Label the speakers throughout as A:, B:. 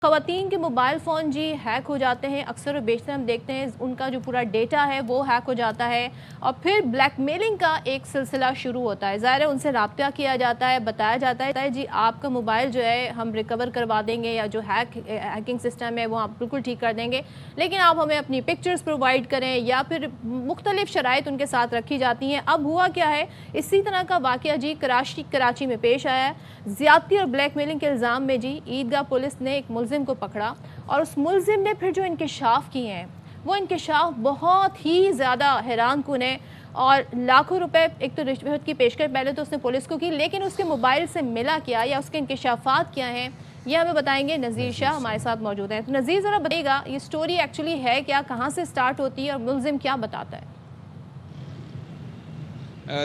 A: خواتین کے mobile phone جی hack ہو جاتے ہیں، اکثر و بیشتر ہم دیکھتے ہیں ان کا جو پورا ڈیٹا ہے وہ ہیک ہو جاتا ہے اور پھر بلیک میلنگ کا ایک سلسلہ شروع ہوتا ہے۔ ظاہر ہے ان سے رابطہ کیا جاتا ہے، بتایا جاتا ہے جی آپ کا موبائل جو ہے ہم ریکور کروا دیں گے، یا جو ہیکنگ سسٹم ہے وہ آپ بالکل ٹھیک کر دیں گے، لیکن آپ ہمیں اپنی پکچرز پرووائڈ کریں، یا پھر مختلف شرائط ان کے ساتھ رکھی جاتی ہیں۔ اب ہوا کیا ہے، اسی طرح کا واقعہ جی کراچی میں پیش آیا ہے۔ زیادتی اور بلیک میلنگ کے الزام میں جی عیدگاہ پولیس نے ایک ملزم کو پکڑا، اور اس ملزم نے پھر جو انکشاف کیے ہیں وہ انکشاف بہت ہی زیادہ حیران کن ہے، اور لاکھوں روپے ایک تو رشوت کی پیشکش پہلے تو اس نے پولیس کو کی، لیکن اس کے موبائل سے ملا کیا یا اس کے انکشافات کیا ہیں یہ ہمیں بتائیں گے نذیر شاہ ہمارے ساتھ موجود ہیں۔ تو نذیر ذرا بتائیے گا یہ سٹوری ایکچولی ہے کیا، کہاں سے سٹارٹ ہوتی ہے اور ملزم کیا بتاتا ہے؟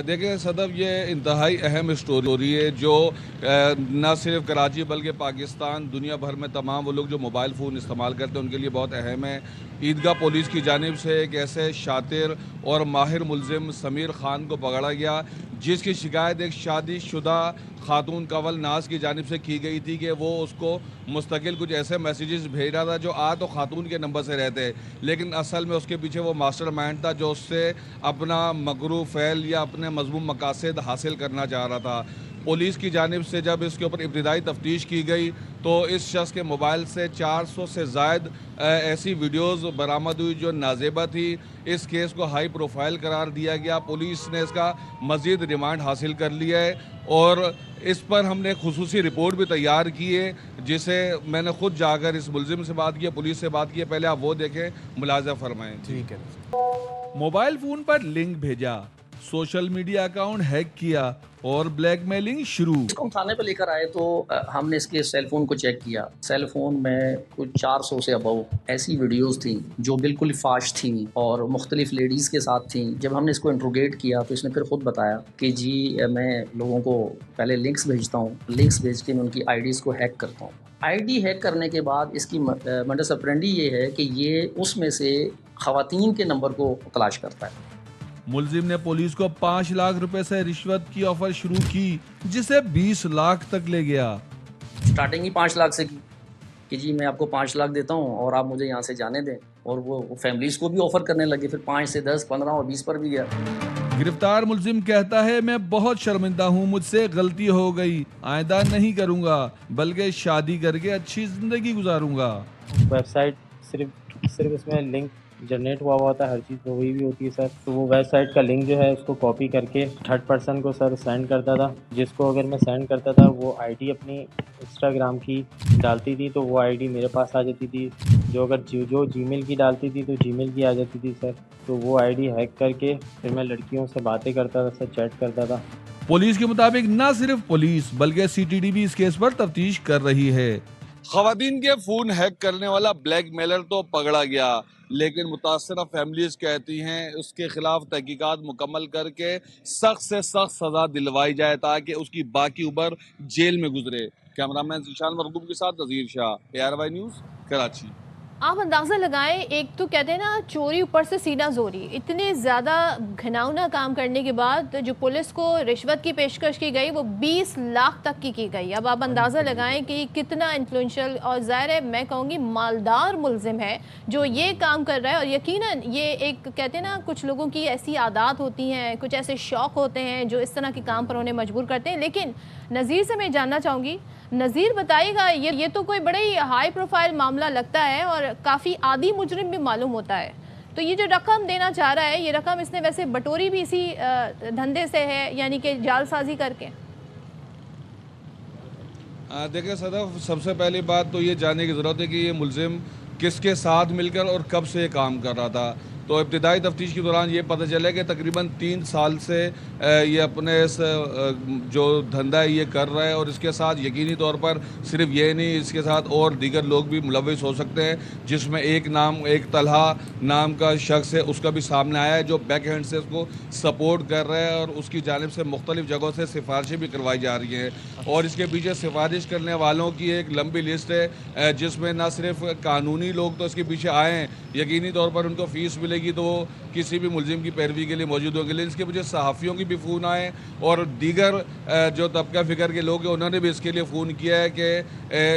B: دیکھیں صدف، یہ انتہائی اہم اسٹوری ہے جو نہ صرف کراچی بلکہ پاکستان، دنیا بھر میں تمام وہ لوگ جو موبائل فون استعمال کرتے ہیں ان کے لیے بہت اہم ہے۔ عیدگاہ پولیس کی جانب سے ایک ایسے شاطر اور ماہر ملزم سمیر خان کو پکڑا گیا جس کی شکایت ایک شادی شدہ خاتون کنول ناز کی جانب سے کی گئی تھی کہ وہ اس کو مستقل کچھ ایسے میسیجز بھیج رہا تھا جو تو خاتون کے نمبر سے رہتے، لیکن اصل میں اس کے پیچھے وہ ماسٹر مائنڈ تھا جو اس سے اپنا مکروہ فعل یا اپنے مذموم مقاصد حاصل کرنا چاہ رہا تھا۔ پولیس کی جانب سے جب اس کے اوپر ابتدائی تفتیش کی گئی تو اس شخص کے موبائل سے 400 سے زائد ایسی ویڈیوز برآمد ہوئی جو نازیبہ تھی۔ اس کیس کو ہائی پروفائل قرار دیا گیا، پولیس نے اس کا مزید ریمانڈ حاصل کر لیا ہے، اور اس پر ہم نے خصوصی رپورٹ بھی تیار کی ہے جسے میں نے خود جا کر اس ملزم سے بات کی، پولیس سے بات کی ہے۔ پہلے آپ وہ دیکھیں، ملاحظہ فرمائیں۔
C: ٹھیک ہے۔
B: موبائل فون پر لنک بھیجا، سوشل میڈیا اکاؤنٹ ہیک کیا اور بلیک میلنگ شروع۔
D: اس کو ہم تھانے پہ لے کر آئے تو ہم نے اس کے سیل فون کو چیک کیا۔ سیل فون میں کچھ 400 سے ابو ایسی ویڈیوز تھیں جو بالکل فاش تھیں اور مختلف لیڈیز کے ساتھ تھیں۔ جب ہم نے اس کو انٹروگیٹ کیا تو اس نے پھر خود بتایا کہ جی میں لوگوں کو پہلے لنکس بھیجتا ہوں، لنکس بھیج کے میں ان کی آئی ڈیز کو ہیک کرتا ہوں۔ آئی ڈی ہیک کرنے کے بعد اس کی مڈس اپرینڈی یہ ہے کہ یہ اس میں سے خواتین کے نمبر کو تلاش کرتا ہے۔
B: ملزم نے پولیس کو 5 لاکھ روپے سے رشوت کی آفر شروع کی جسے 20 لاکھ تک لے گیا۔
D: سٹارٹنگ ہی 5 لاکھ سے کی کہ جی میں آپ کو 5 لاکھ دیتا ہوں اور آپ مجھے یہاں سے جانے دیں، اور وہ فیملیز کو بھی آفر کرنے لگے، پھر 5 سے 10، 15 اور 20 پر بھی گیا۔
B: گرفتار ملزم کہتا ہے میں بہت شرمندہ ہوں، مجھ سے غلطی ہو گئی، آئندہ نہیں کروں گا بلکہ شادی کر کے اچھی زندگی گزاروں گا۔
C: ویب سائٹ صرف اس میں لنک جنریٹ ہوا ہوتا ہے، ہر چیز وہی بھی ہوتی ہے سر۔ تو وہ ویب سائٹ کا لنک جو ہے اس کو کاپی کر کے تھرڈ پرسن کو سر سینڈ کرتا تھا، جس کو اگر میں سینڈ کرتا تھا وہ آئی ڈی اپنی انسٹاگرام کی ڈالتی تھی تو وہ آئی ڈی میرے پاس آ جاتی تھی، جو جی میل کی ڈالتی تھی تو جی میل کی آ جاتی تھی سر۔ تو وہ آئی ڈی ہیک کر کے پھر میں لڑکیوں سے باتیں کرتا تھا سر، چیٹ کرتا تھا۔
B: پولیس کے مطابق نہ صرف پولیس بلکہ سی ٹی ڈی بھی اس کیس پر تفتیش کر رہی ہے۔ خواتین کے فون ہیک کرنے والا بلیک میلر تو پکڑا گیا، لیکن متاثرہ فیملیز کہتی ہیں اس کے خلاف تحقیقات مکمل کر کے سخت سے سخت سزا دلوائی جائے تاکہ اس کی باقی عمر جیل میں گزرے۔ کیمرامین ذیشان مرغوب کے ساتھ نذیر شاہ، ARY نیوز، کراچی۔
A: آپ اندازہ لگائیں، ایک تو کہتے ہیں نا چوری اوپر سے سینہ زوری، اتنے زیادہ گھناؤنا کام کرنے کے بعد جو پولیس کو رشوت کی پیشکش کی گئی وہ 20 لاکھ تک کی گئی۔ اب آپ اندازہ لگائیں کہ کتنا انفلوئنشل اور ظاہر ہے میں کہوں گی مالدار ملزم ہے جو یہ کام کر رہا ہے، اور یقیناً یہ ایک کہتے ہیں نا کچھ لوگوں کی ایسی عادات ہوتی ہیں، کچھ ایسے شوق ہوتے ہیں جو اس طرح کے کام پر انہیں مجبور کرتے ہیں۔ لیکن نذیر سے میں جاننا چاہوں گی، نذیر بتائیے گا یہ تو کوئی بڑے ہی ہائی پروفائل معاملہ لگتا ہے اور کافی عادی مجرم بھی معلوم ہوتا ہے، تو یہ جو رقم دینا چاہ رہا ہے یہ رقم اس نے ویسے بٹوری بھی اسی دھندے سے ہے، یعنی کہ جال سازی کر کے؟
B: دیکھیں صدف، سب سے پہلی بات تو یہ جاننے کی ضرورت ہے کہ یہ ملزم کس کے ساتھ مل کر اور کب سے کام کر رہا تھا۔ تو ابتدائی تفتیش کے دوران یہ پتہ چلا کہ تقریباً 3 سال سے یہ اپنے جو دھندا ہے یہ کر رہا ہے، اور اس کے ساتھ یقینی طور پر صرف یہ نہیں، اس کے ساتھ اور دیگر لوگ بھی ملوث ہو سکتے ہیں، جس میں ایک طلحہ نام کا شخص ہے، اس کا بھی سامنے آیا ہے جو بیک ہینڈ سے اس کو سپورٹ کر رہا ہے، اور اس کی جانب سے مختلف جگہوں سے سفارشیں بھی کروائی جا رہی ہیں، اور اس کے پیچھے سفارش کرنے والوں کی ایک لمبی لسٹ ہے جس میں نہ صرف قانونی لوگ تو اس کے پیچھے آئے ہیں، یقینی طور پر ان کو فیس ملے چلے گی تو وہ کسی بھی ملزم کی پیروی کے لیے موجود ہوں گے. لیکن اس کے مجھے صحافیوں کی بھی فون آئے اور دیگر جو طبقہ فکر کے لوگ ہیں انہوں نے بھی اس کے لیے فون کیا ہے کہ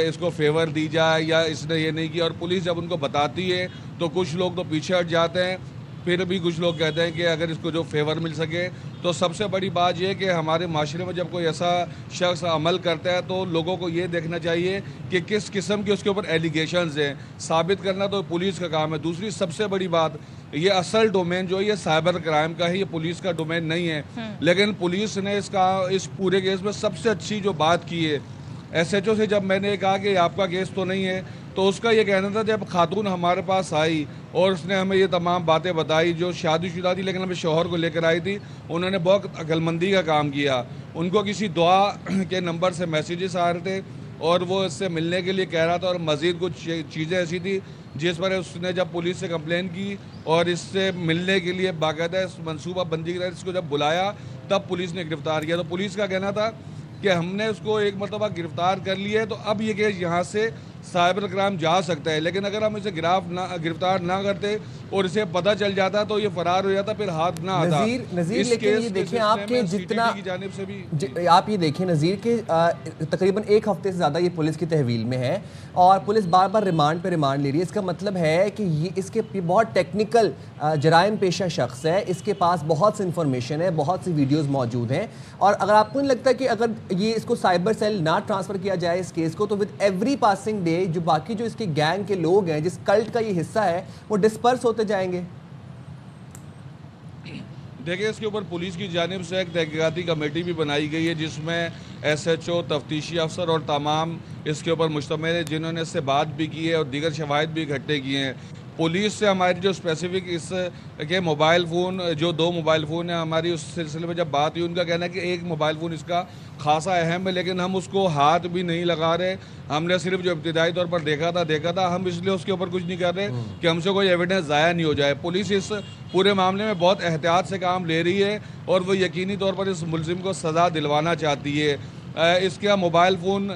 B: اس کو فیور دی جائے یا اس نے یہ نہیں کیا, اور پولیس جب ان کو بتاتی ہے تو کچھ لوگ تو پیچھے ہٹ جاتے ہیں. پھر بھی کچھ لوگ کہتے ہیں کہ اگر اس کو جو فیور مل سکے تو سب سے بڑی بات یہ ہے کہ ہمارے معاشرے میں جب کوئی ایسا شخص عمل کرتا ہے تو لوگوں کو یہ دیکھنا چاہیے کہ کس قسم کے اس کے اوپر ایلیگیشنز ہیں, ثابت کرنا تو پولیس کا کام ہے. دوسری سب سے بڑی بات, یہ اصل ڈومین جو ہے یہ سائبر کرائم کا ہے, یہ پولیس کا ڈومین نہیں ہے. لیکن پولیس نے اس پورے کیس میں سب سے اچھی جو بات کی ہے, ایس ایچ او سے جب میں نے کہا کہ آپ کا کیس تو نہیں ہے, تو اس کا یہ کہنا تھا جب خاتون ہمارے پاس آئی اور اس نے ہمیں یہ تمام باتیں بتائی, جو شادی شدہ تھی لیکن ہمیں شوہر کو لے کر آئی تھی, انہوں نے بہت عقل مندی کا کام کیا. ان کو کسی دعا کے نمبر سے میسیجز آ رہے تھے اور وہ اس سے ملنے کے لیے کہہ رہا تھا, اور مزید کچھ چیزیں ایسی تھی جس پر اس نے جب پولیس سے کمپلین کی اور اس سے ملنے کے لیے باقاعدہ منصوبہ بندی کے تحت اس کو جب بلایا تب پولیس نے گرفتار کیا. تو پولیس کا کہنا تھا کہ ہم نے اس کو ایک مرتبہ گرفتار کر لیا ہے تو اب یہ کیس یہاں سے سائبر کرائم جا سکتا ہے, لیکن اگر ہم اسے گرفتار نہ کرتے اور اسے پتہ چل جاتا تو یہ فرار ہو جاتا, پھر ہاتھ نہ آتا.
E: نظیر لیکن یہ دیکھیں آپ کے جتنا
B: کی جانب سے بھی
E: آپ یہ دیکھیں نظیر کہ تقریباً ایک ہفتے سے زیادہ یہ پولیس کی تحویل میں ہے اور پولیس بار بار ریمانڈ پہ ریمانڈ لے رہی ہے. اس کا مطلب ہے کہ یہ اس کے بہت ٹیکنیکل جرائم پیشہ شخص ہے, اس کے پاس بہت سی انفارمیشن ہے, بہت سی ویڈیوز موجود ہیں, اور اگر آپ کو نہیں لگتا کہ اگر یہ اس کو سائبر سیل نہ ٹرانسفر کیا جائے اس کیس کو, تو ود ایوری پاسنگ ڈے جو باقی جو اس کے گینگ کے لوگ ہیں, جس کلٹ کا یہ حصہ ہے, وہ ڈسپرس ہوتے جائیں گے.
B: دیکھیں اس کے اوپر پولیس کی جانب سے ایک تحقیقاتی کمیٹی بھی بنائی گئی ہے جس میں ایس ایچ او, تفتیشی افسر اور تمام اس کے اوپر مشتمل ہے, جنہوں نے اس سے بات بھی کی ہے اور دیگر شواہد بھی اکٹھے کیے ہیں. پولیس سے ہماری جو اسپیسیفک اس کے موبائل فون, جو 2 موبائل فون ہیں, ہماری اس سلسلے میں جب بات ہوئی ان کا کہنا ہے کہ ایک موبائل فون اس کا خاصا اہم ہے, لیکن ہم اس کو ہاتھ بھی نہیں لگا رہے. ہم نے صرف جو ابتدائی طور پر دیکھا تھا ہم اس لیے اس کے اوپر کچھ نہیں کر رہے کہ ہم سے کوئی ایویڈنس ضائع نہیں ہو جائے. پولیس اس پورے معاملے میں بہت احتیاط سے کام لے رہی ہے اور وہ یقینی طور پر اس ملزم کو سزا دلوانا چاہتی ہے. اس کا mobile phone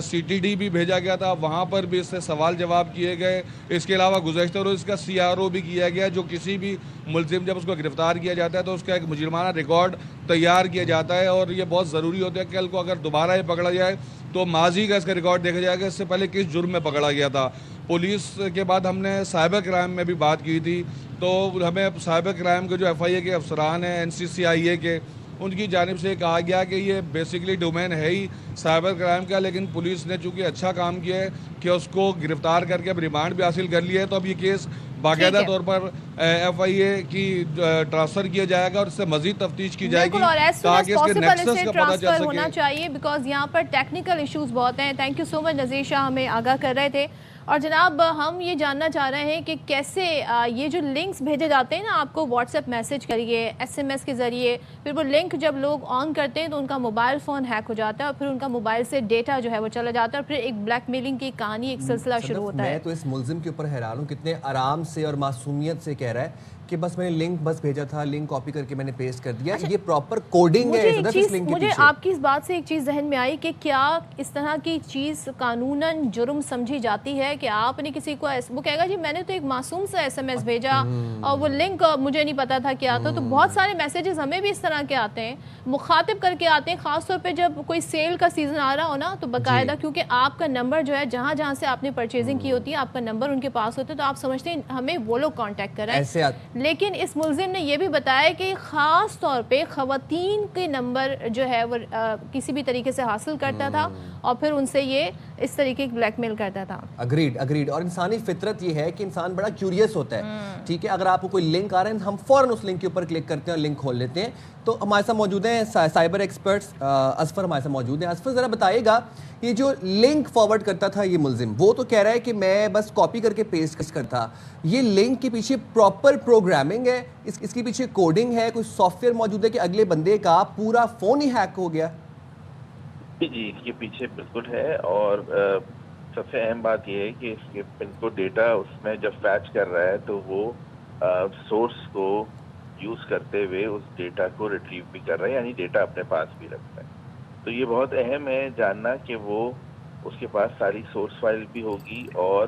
B: C T D بھی بھیجا گیا تھا, وہاں پر بھی اس سے سوال جواب کیے گئے. اس کے علاوہ گزشتہ روز اس کا سی آر او بھی کیا گیا, جو کسی بھی ملزم جب اس کو گرفتار کیا جاتا ہے تو اس کا ایک مجرمانہ ریکارڈ تیار کیا جاتا ہے, اور یہ بہت ضروری ہوتا ہے کہ کل کو اگر دوبارہ یہ پکڑا جائے تو ماضی کا اس کا ریکارڈ دیکھا جائے گا اس سے پہلے کس جرم میں پکڑا گیا تھا. پولیس کے بعد ہم نے سائبر کرائم میں بھی بات کی تھی, تو ہمیں سائبر کرائم کے جو ایف آئی اے کے افسران ہیں, این سی سی آئی اے کے, ان کی جانب سے کہا گیا کہ یہ بیسیکلی ڈومین ہے ہی سائبر کرائم کا, لیکن پولیس نے چونکہ اچھا کام کیا ہے کہ اس کو گرفتار کر کے اب ریمانڈ بھی حاصل کر لیا ہے, تو اب یہ کیس باقاعدہ طور پر ایف آئی اے کی ٹرانسفر کیا جائے گا اور اس سے مزید تفتیش کی جائے گی تاکہ اس کے نیکسس کا پتہ چل سکے.
A: ہونا چاہیے بیکاز یہاں پر ٹیکنیکل ایشوز بہت ہیں. تھینک یو سو مچ نذیر شاہ, ہمیں آگاہ کر رہے تھے. اور جناب ہم یہ جاننا چاہ رہے ہیں کہ کیسے یہ جو لنکس بھیجے جاتے ہیں نا آپ کو واٹس ایپ میسج کریے, ایس ایم ایس کے ذریعے, پھر وہ لنک جب لوگ آن کرتے ہیں تو ان کا موبائل فون ہیک ہو جاتا ہے اور پھر ان کا موبائل سے ڈیٹا جو ہے وہ چلا جاتا ہے اور پھر ایک بلیک میلنگ کی کہانی, ایک سلسلہ شروع ہوتا ہے.
E: میں تو اس ملزم کے اوپر حیران ہوں, کتنے آرام سے اور معصومیت سے کہہ رہا ہے کہ بس میں نے لنک بس بھیجا تھا, لنک کاپی کر کے میں نے پیسٹ کر دیا. یہ پراپر کوڈنگ ہے اس لنک کے پیچھے.
A: مجھے آپ کی اس بات سے ایک چیز ذہن میں آئی کہ کیا اس طرح کی چیز قانوناً جرم سمجھی جاتی ہے کہ آپ نے کسی کو, وہ کہے گا جی میں نے تو ایک معصوم سا ایس ایم ایس بھیجا اور وہ لنک مجھے نہیں پتا تھا کیا تھا. تو بہت سارے میسیجز ہمیں بھی اس طرح کے آتے ہیں, مخاطب کر کے آتے ہیں, خاص طور پہ جب کوئی سیل کا سیزن آ رہا ہو نا, تو باقاعدہ کیونکہ آپ کا نمبر جو ہے جہاں جہاں سے آپ نے پرچیزنگ کی ہوتی ہے آپ کا نمبر ان کے پاس ہوتا ہے, تو آپ سمجھتے ہیں ہمیں وہ لوگ کانٹیکٹ کر رہے ہیں. لیکن اس ملزم نے یہ بھی بتایا کہ خاص طور پہ خواتین کے نمبر جو ہے وہ کسی بھی طریقے سے حاصل کرتا تھا اور پھر ان سے یہ اس طریقے کی بلیک میل کرتا تھا.
E: اگریڈ. اور انسانی فطرت یہ ہے کہ انسان بڑا کیوریس ہوتا ہے, ٹھیک ہے. اگر آپ کو کوئی لنک آ رہا ہے ہم فوراً اس لنک کے اوپر کلک کرتے ہیں اور لنک کھول لیتے ہیں. تو ہمارے ساتھ موجود ہیں سائبر ایکسپرٹس, اظفر ہمارے ساتھ موجود ہیں. اظفر ذرا بتائیے گا, یہ جو لنک فارورڈ کرتا تھا یہ ملزم, وہ تو کہہ رہا ہے کہ میں بس کاپی کر کے پیسٹ کرتا, یہ لنک کے پیچھے پراپر پروگرامنگ ہے, اس کے پیچھے کوڈنگ ہے, کوئی سافٹ ویئر موجود ہے کہ اگلے بندے کا پورا فون ہی ہیک ہو گیا؟
F: جی اس کے پیچھے بالکل ہے, اور سب سے اہم بات یہ ہے کہ اس کے بالکل ڈیٹا اس میں جب فیچ کر رہا ہے تو وہ سورس کو یوز کرتے ہوئے اس ڈیٹا کو ریٹریو بھی کر رہا ہے, یعنی ڈیٹا اپنے پاس بھی رکھتا ہے. تو یہ بہت اہم ہے جاننا کہ وہ اس کے پاس ساری سورس فائل بھی ہوگی اور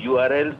F: URL